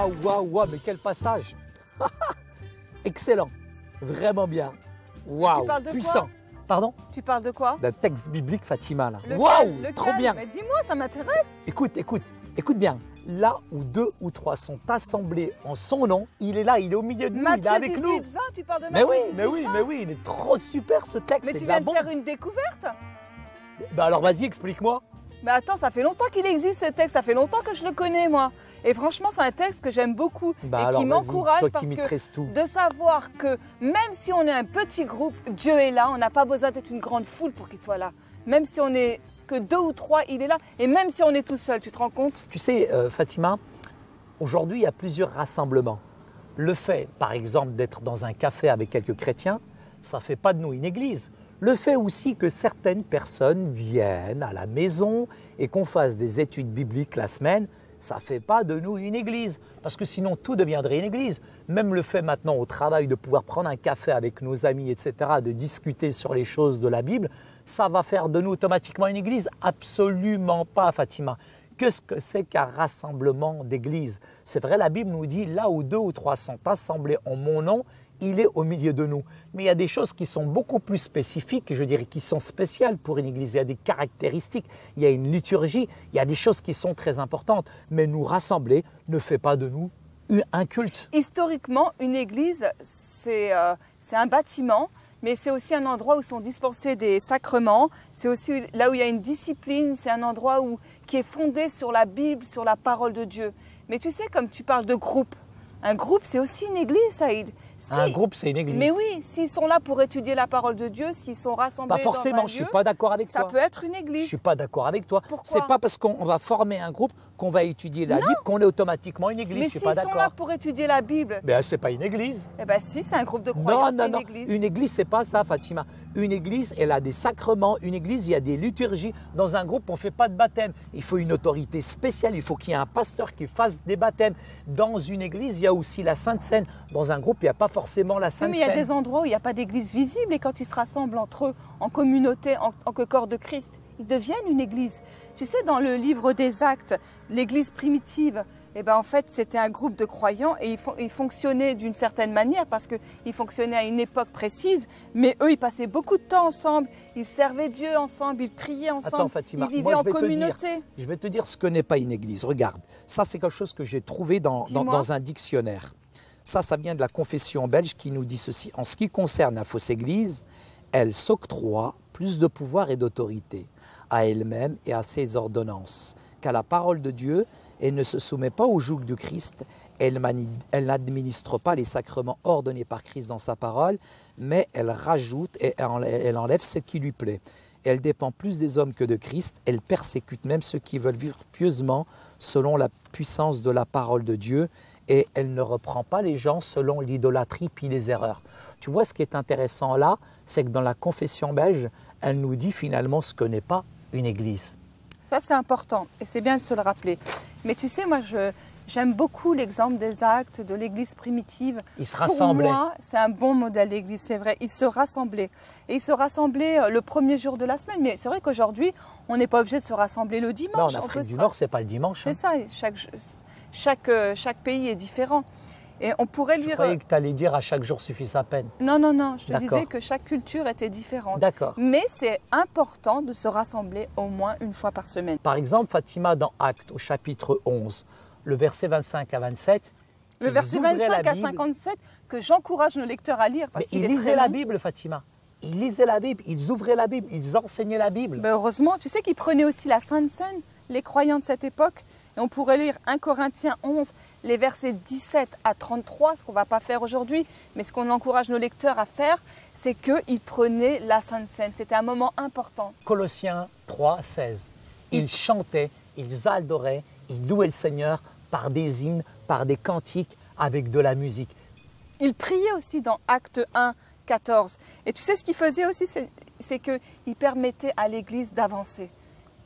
waouh, waouh, waouh, mais quel passage. Excellent, vraiment bien. Waouh, puissant. Pardon? Tu parles de quoi? D'un texte biblique, Fatima, là. Lequel? Waouh, Lequel? trop bien. Mais dis-moi, ça m'intéresse. Écoute bien. Là où 2 ou 3 sont assemblés en son nom, il est là, il est au milieu de nous, il est avec 18, nous. 20, tu parles de Matthieu 18, 20. Mais oui, il est trop super ce texte. Mais tu viens de faire une découverte. Bah alors vas-y, explique-moi. Mais attends, ça fait longtemps qu'il existe ce texte, ça fait longtemps que je le connais moi. Et franchement, c'est un texte que j'aime beaucoup et qui m'encourage parce que de savoir que même si on est un petit groupe, Dieu est là, on n'a pas besoin d'être une grande foule pour qu'il soit là. Même si on est que 2 ou 3, il est là. Et même si on est tout seul, tu te rends compte? Tu sais, Fatima, aujourd'hui, il y a plusieurs rassemblements. Le fait, par exemple, d'être dans un café avec quelques chrétiens, ça ne fait pas de nous une église. Le fait aussi que certaines personnes viennent à la maison et qu'on fasse des études bibliques la semaine, ça ne fait pas de nous une église. Parce que sinon, tout deviendrait une église. Même le fait maintenant au travail de pouvoir prendre un café avec nos amis, etc., de discuter sur les choses de la Bible, ça va faire de nous automatiquement une église? Absolument pas, Fatima. Qu'est-ce que c'est qu'un rassemblement d'église? C'est vrai, la Bible nous dit, là où 2 ou 3 sont assemblés en mon nom, il est au milieu de nous. Mais il y a des choses qui sont beaucoup plus spécifiques, je dirais, qui sont spéciales pour une église. Il y a des caractéristiques, il y a une liturgie, il y a des choses qui sont très importantes. Mais nous rassembler ne fait pas de nous un culte. Historiquement, une église, c'est un bâtiment, mais c'est aussi un endroit où sont dispensés des sacrements. C'est aussi là où il y a une discipline, c'est un endroit qui est fondé sur la Bible, sur la parole de Dieu. Mais tu sais, comme tu parles de groupe, un groupe, c'est aussi une église, Saïd. Un groupe, c'est une église. Mais oui, s'ils sont là pour étudier la parole de Dieu, s'ils sont rassemblés pas forcément, dans un lieu, je ne suis pas d'accord avec toi. Ça peut être une église. Je ne suis pas d'accord avec toi. Pourquoi? C'est pas parce qu'on va former un groupe qu'on va étudier la Bible qu'on est automatiquement une église. Mais je suis pas d'accord. s'ils sont là pour étudier la Bible. Mais ce n'est pas une église. Eh bien si, c'est un groupe de croyants, c'est une église. Une église, c'est pas ça, Fatima. Une église, elle a des sacrements. Une église, il y a des liturgies. Dans un groupe, on ne fait pas de baptême. Il faut une autorité spéciale. Il faut qu'il y ait un pasteur qui fasse des baptêmes. Dans une église, il y a aussi la Sainte Seine. Dans un groupe, il n'y a pas forcément la Sainte Seine. Mais il y a des endroits où il n'y a pas d'église visible et quand ils se rassemblent entre eux, en communauté, en tant que corps de Christ, ils deviennent une église. Tu sais, dans le livre des Actes, l'église primitive, eh ben, en fait, c'était un groupe de croyants et ils fonctionnaient d'une certaine manière parce qu'ils fonctionnaient à une époque précise, mais eux, ils passaient beaucoup de temps ensemble, ils servaient Dieu ensemble, ils priaient ensemble. Attends, Fatima, ils vivaient en communauté. Je vais te dire ce que n'est pas une église. Regarde, ça c'est quelque chose que j'ai trouvé dans un dictionnaire. Ça vient de la confession belge qui nous dit ceci. En ce qui concerne la fausse église, elle s'octroie plus de pouvoir et d'autorité à elle-même et à ses ordonnances qu'à la parole de Dieu. Elle ne se soumet pas au joug du Christ, elle n'administre pas les sacrements ordonnés par Christ dans sa parole, mais elle rajoute et elle enlève ce qui lui plaît. Elle dépend plus des hommes que de Christ, elle persécute même ceux qui veulent vivre pieusement selon la puissance de la parole de Dieu et elle ne reprend pas les gens selon l'idolâtrie puis les erreurs. Tu vois, ce qui est intéressant là, c'est que dans la confession belge, elle nous dit finalement ce que n'est pas une église. Ça, c'est important et c'est bien de se le rappeler. Mais tu sais, moi, j'aime beaucoup l'exemple des Actes, de l'église primitive. Ils se rassemblaient. Pour moi, c'est un bon modèle d'église, c'est vrai. Ils se rassemblaient. Et ils se rassemblaient le premier jour de la semaine. Mais c'est vrai qu'aujourd'hui, on n'est pas obligé de se rassembler le dimanche. Non, en Afrique du Nord, c'est pas le dimanche. C'est ça, chaque pays est différent. Et on pourrait lire... Je croyais que tu allais dire à chaque jour suffit sa peine. Non, je te disais que chaque culture était différente. D'accord. Mais c'est important de se rassembler au moins une fois par semaine. Par exemple, Fatima, dans Actes, au chapitre 11, le verset 25 à 27, le verset 25 à 57, que j'encourage nos lecteurs à lire. Parce qu'ils lisaient la Bible, Fatima. Ils lisaient la Bible, ils ouvraient la Bible, ils enseignaient la Bible. Ben heureusement, tu sais qu'ils prenaient aussi la Sainte Seine, les croyants de cette époque. Et on pourrait lire 1 Corinthiens 11, les versets 17 à 33, ce qu'on ne va pas faire aujourd'hui, mais ce qu'on encourage nos lecteurs à faire, c'est qu'ils prenaient la Sainte Seine. C'était un moment important. Colossiens 3, 16. Ils chantaient, ils adoraient, ils louaient le Seigneur par des hymnes, par des cantiques, avec de la musique. Ils priaient aussi dans Acte 1, 14. Et tu sais ce qu'ils faisaient aussi, c'est qu'ils permettaient à l'Église d'avancer.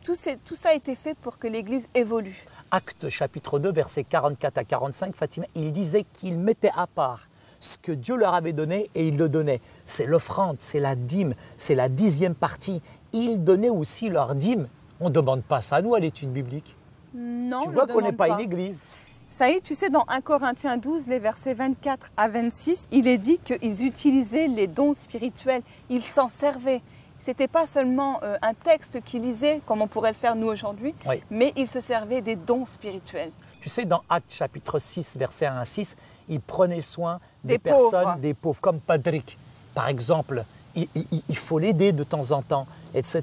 Tout ça a été fait pour que l'Église évolue. Acte chapitre 2, versets 44 à 45, Fatima, il disait qu'ils mettaient à part ce que Dieu leur avait donné et ils le donnaient. C'est l'offrande, c'est la dîme, c'est la 10e partie. Ils donnaient aussi leur dîme. On ne demande pas ça, nous, à l'étude biblique. Non, tu vois qu'on n'est pas une église. Saïd, tu sais, dans 1 Corinthiens 12, les versets 24 à 26, il est dit qu'ils utilisaient les dons spirituels, ils s'en servaient. Ce n'était pas seulement un texte qu'ils lisaient, comme on pourrait le faire nous aujourd'hui, Oui. mais ils se servaient des dons spirituels. Tu sais, dans Actes chapitre 6, versets 1 à 6, il prenait soin des pauvres. personnes, des pauvres, comme Patrick, par exemple. Il faut l'aider de temps en temps, etc.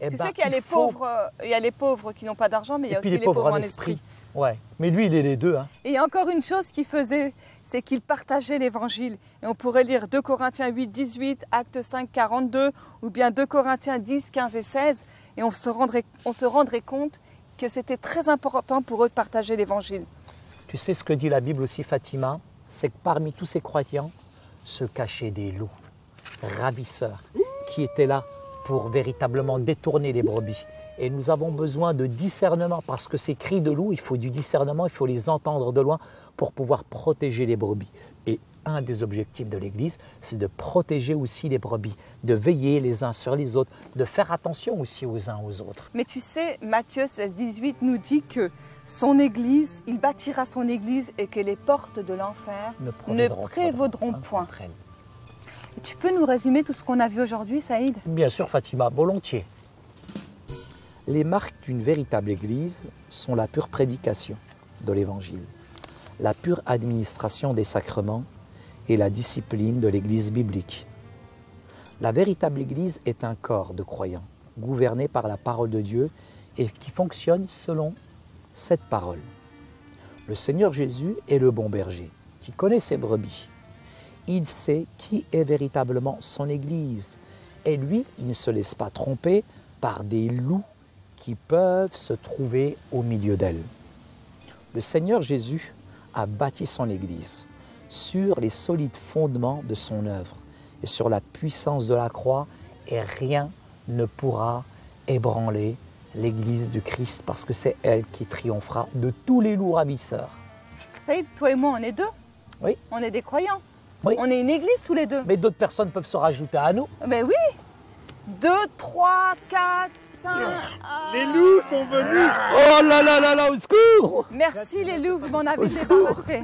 Tu sais qu'il y a les pauvres qui n'ont pas d'argent, mais il y a aussi les pauvres en esprit. Ouais. Mais lui, il est les deux. Hein. Et il y a encore une chose qu'il faisait, c'est qu'il partageait l'évangile. Et on pourrait lire 2 Corinthiens 8, 18, Actes 5, 42, ou bien 2 Corinthiens 10, 15 et 16. Et on se rendrait compte que c'était très important pour eux de partager l'évangile. Tu sais ce que dit la Bible aussi, Fatima? C'est que parmi tous ces croyants se cachaient des loups, ravisseurs, qui étaient là pour véritablement détourner les brebis. Et nous avons besoin de discernement, parce que ces cris de loup, il faut du discernement, il faut les entendre de loin pour pouvoir protéger les brebis. Et un des objectifs de l'Église, c'est de protéger aussi les brebis, de veiller les uns sur les autres, de faire attention aussi aux uns aux autres. Mais tu sais, Matthieu 16, 18 nous dit que son Église, il bâtira son Église et que les portes de l'enfer ne prévaudront point. Et tu peux nous résumer tout ce qu'on a vu aujourd'hui, Saïd? Bien sûr, Fatima, volontiers. Les marques d'une véritable Église sont la pure prédication de l'Évangile, la pure administration des sacrements et la discipline de l'Église biblique. La véritable Église est un corps de croyants, gouverné par la parole de Dieu et qui fonctionne selon cette parole. Le Seigneur Jésus est le bon berger, qui connaît ses brebis. Il sait qui est véritablement son Église. Et lui, il ne se laisse pas tromper par des loups qui peuvent se trouver au milieu d'elle. Le Seigneur Jésus a bâti son Église sur les solides fondements de son œuvre et sur la puissance de la croix, et rien ne pourra ébranler l'Église du Christ, parce que c'est elle qui triomphera de tous les loups ravisseurs. Saïd, toi et moi, on est deux. Oui. On est des croyants. Oui. On est une église tous les deux. Mais d'autres personnes peuvent se rajouter à nous. Mais oui. 2, 3, 4, 5. Les loups sont venus. Oh là là là là, au secours! Merci les loups, vous m'en avez débarrassé.